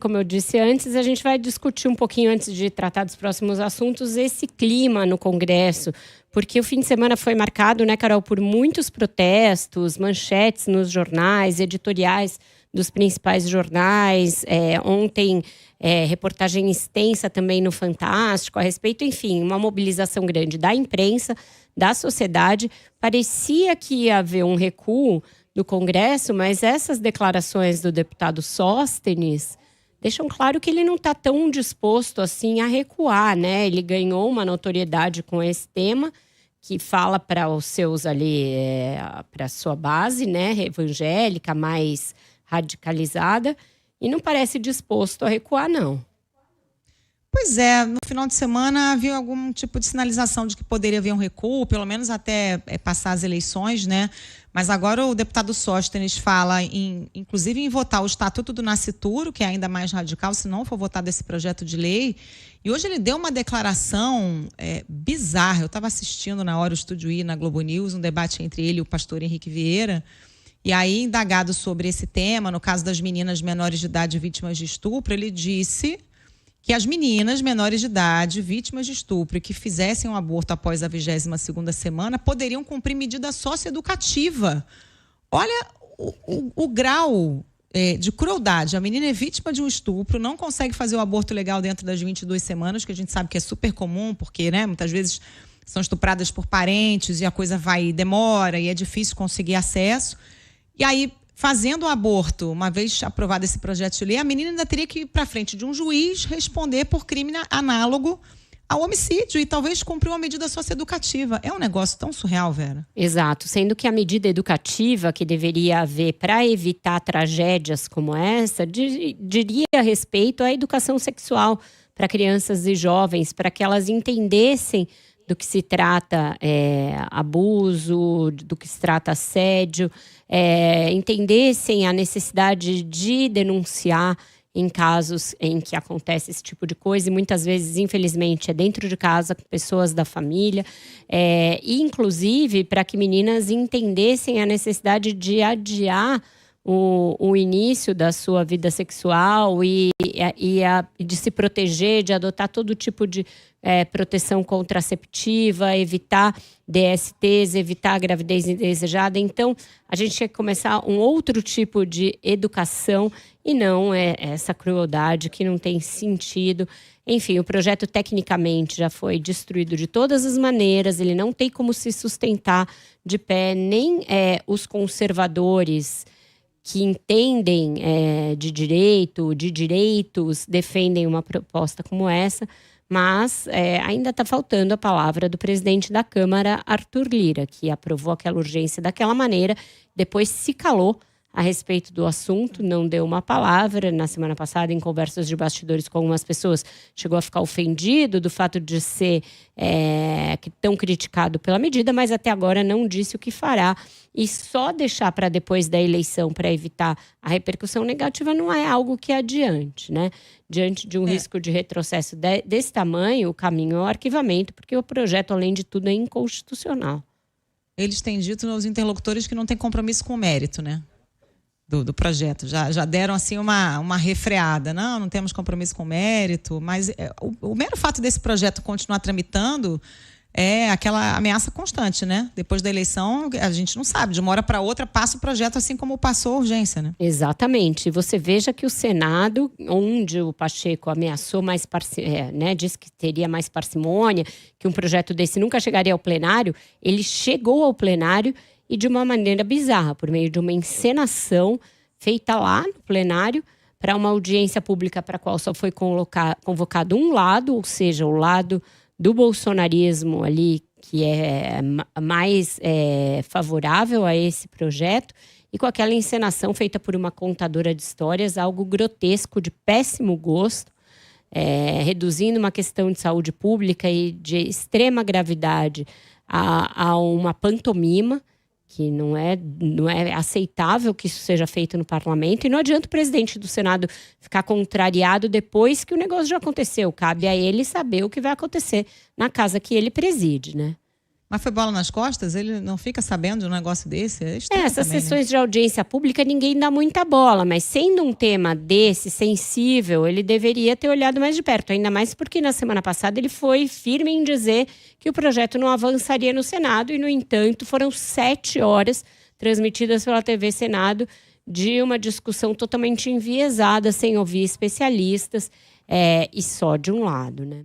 como eu disse antes, a gente vai discutir um pouquinho, antes de tratar dos próximos assuntos, esse clima no Congresso. Porque o fim de semana foi marcado, né, Carol, por muitos protestos, manchetes nos jornais, editoriais dos principais jornais. Ontem, reportagem extensa também no Fantástico a respeito. Enfim, uma mobilização grande da imprensa, da sociedade. Parecia que ia haver um recuo no Congresso, mas essas declarações do deputado Sóstenes deixam claro que ele não está tão disposto assim a recuar, né? Ele ganhou uma notoriedade com esse tema, que fala para os seus ali, para a sua base, né, evangélica, mais radicalizada, e não parece disposto a recuar, não. Pois é, no final de semana havia algum tipo de sinalização de que poderia haver um recuo, pelo menos até passar as eleições, né? Mas agora o deputado Sóstenes fala, inclusive, em votar o Estatuto do Nascituro, que é ainda mais radical, se não for votado esse projeto de lei. E hoje ele deu uma declaração bizarra. Eu estava assistindo na hora o Estúdio I na Globo News, um debate entre ele e o pastor Henrique Vieira. E aí, indagado sobre esse tema, no caso das meninas menores de idade vítimas de estupro, ele disse que as meninas menores de idade, vítimas de estupro, que fizessem um aborto após a 22ª semana, poderiam cumprir medida socioeducativa. Olha o grau de crueldade. A menina é vítima de um estupro, não consegue fazer o aborto legal dentro das 22 semanas, que a gente sabe que é super comum, porque, né, muitas vezes são estupradas por parentes e a coisa demora e é difícil conseguir acesso. E aí, fazendo o aborto, uma vez aprovado esse projeto de lei, a menina ainda teria que ir para frente de um juiz responder por crime análogo ao homicídio e talvez cumprir uma medida socioeducativa. É um negócio tão surreal, Vera. Exato, sendo que a medida educativa que deveria haver para evitar tragédias como essa, diria respeito à educação sexual para crianças e jovens, para que elas entendessem do que se trata abuso, do que se trata assédio, entendessem a necessidade de denunciar em casos em que acontece esse tipo de coisa, e muitas vezes, infelizmente, é dentro de casa, com pessoas da família, e inclusive para que meninas entendessem a necessidade de adiar o início da sua vida sexual e de se proteger, de adotar todo tipo de proteção contraceptiva, evitar DSTs, evitar a gravidez indesejada. Então, a gente tinha que começar um outro tipo de educação e não essa crueldade que não tem sentido. Enfim, o projeto tecnicamente já foi destruído de todas as maneiras, ele não tem como se sustentar de pé, nem os conservadores que entendem de direitos, defendem uma proposta como essa, mas ainda está faltando a palavra do presidente da Câmara, Arthur Lira, que aprovou aquela urgência daquela maneira, depois se calou a respeito do assunto, não deu uma palavra. Na semana passada, em conversas de bastidores com algumas pessoas, chegou a ficar ofendido do fato de ser tão criticado pela medida, mas até agora não disse o que fará. E só deixar para depois da eleição para evitar a repercussão negativa não é algo que adiante, né? Diante de um risco de retrocesso desse tamanho, o caminho é o arquivamento, porque o projeto, além de tudo, é inconstitucional. Eles têm dito aos interlocutores que não tem compromisso com o mérito, né? Do projeto. Já deram assim uma refreada. Não temos compromisso com o mérito, mas o mero fato desse projeto continuar tramitando é aquela ameaça constante, né? Depois da eleição, a gente não sabe, de uma hora para outra passa o projeto assim como passou a urgência, né? Exatamente. Você veja que o Senado, onde o Pacheco ameaçou mais disse que teria mais parcimônia, que um projeto desse nunca chegaria ao plenário, ele chegou ao plenário e de uma maneira bizarra, por meio de uma encenação feita lá no plenário para uma audiência pública para a qual só foi convocado um lado, ou seja, o lado do bolsonarismo ali, que é mais favorável a esse projeto, e com aquela encenação feita por uma contadora de histórias, algo grotesco, de péssimo gosto, reduzindo uma questão de saúde pública e de extrema gravidade a uma pantomima, que não é aceitável que isso seja feito no parlamento. E não adianta o presidente do Senado ficar contrariado depois que o negócio já aconteceu. Cabe a ele saber o que vai acontecer na casa que ele preside, né? Mas foi bola nas costas? Ele não fica sabendo de um negócio desse? É estranho Essas também, sessões de audiência pública ninguém dá muita bola, mas sendo um tema desse, sensível, ele deveria ter olhado mais de perto. Ainda mais porque na semana passada ele foi firme em dizer que o projeto não avançaria no Senado e, no entanto, foram 7 horas transmitidas pela TV Senado de uma discussão totalmente enviesada, sem ouvir especialistas e só de um lado, né?